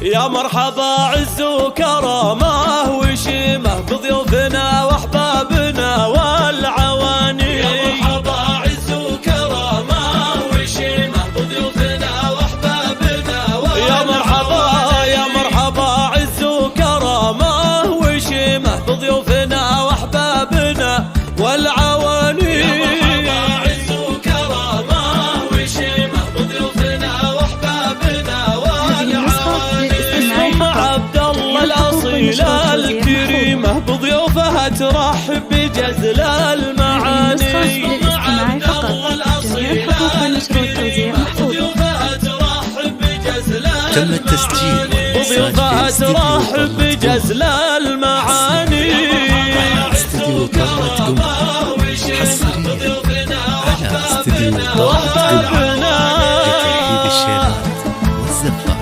يا مرحبا عز وكرامه وشيمه بضيوفنا واحبابنا والعواني. يا مرحبا عز وكرامه وشيمه بضيوفنا واحبابنا والعواني. يا مرحبا عز وكرامه وشيمه بضيوفنا واحبابنا والعواني. الكريمة بضيوفها ترحب بجزل المعاني. عبد الله الأصيلة الكريمة بضيوفها ترحب بجزل المعاني. تم التسجيل بضيوفها ترحب بجزل المعاني. استديو طلت قمر حصريا على استديو طلت قمر لترحيب الشيلات والزفات.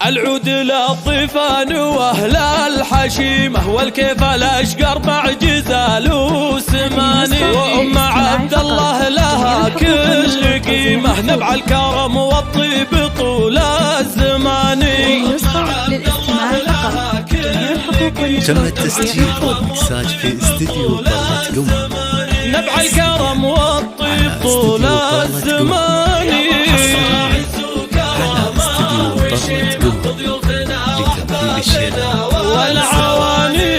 العود للضيفان واهل الحشيمه والكيف الاشقر مع جزال وسماني. وام عبد الله لها كل قيمه نبع الكرم والطيب طول الزمان. تم التسجيل والمكساج في استديو طلت قمر. نبع الكرم والطيب طول الزمان. لتنفيذ الشيلات والعواني.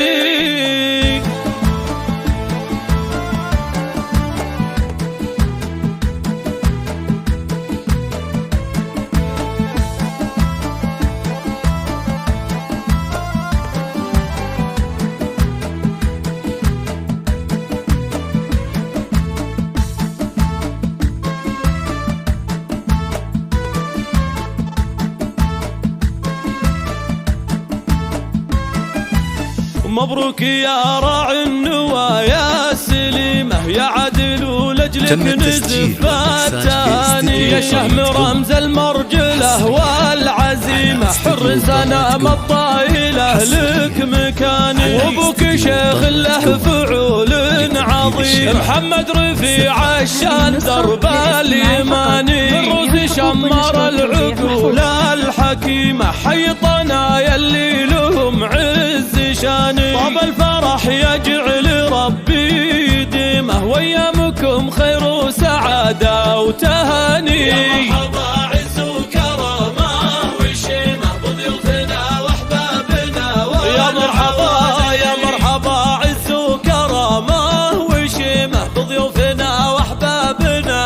مبروك يا راعي النوايا سليمة يا عدل لجلك نزف التاني. يا شهم رمز المرجلة والعزيمة حرسنا الطايلة لك مكاني. وابوك شيخ له فعول عظيم محمد رفيع الشان درب اليماني. الروس شمر العقول الحكيمة حيطنا يلي لهم عز شاني. طاب الفرح يجعل ربي يديمه وايامكم خير وسعاده وتهاني. يا مرحبا عز وكرامه وشيمه بضيوفنا واحبابنا والعواني. يا مرحبا عز وكرامه وشيمه بضيوفنا واحبابنا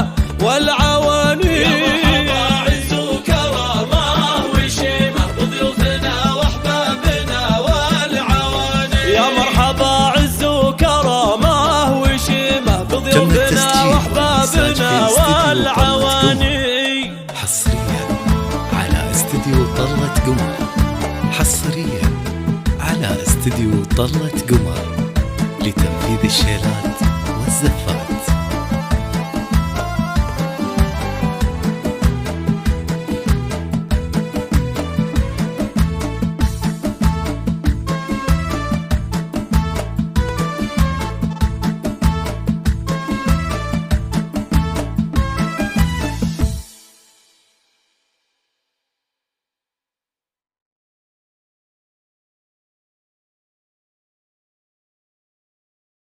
والعواني. يا مرحبا عز وكرامه وشيمه بضيوفنا واحبابنا والعواني. حصريا على استديو طلت قمر. حصريا على استديو طلت قمر لتنفيذ الشيلات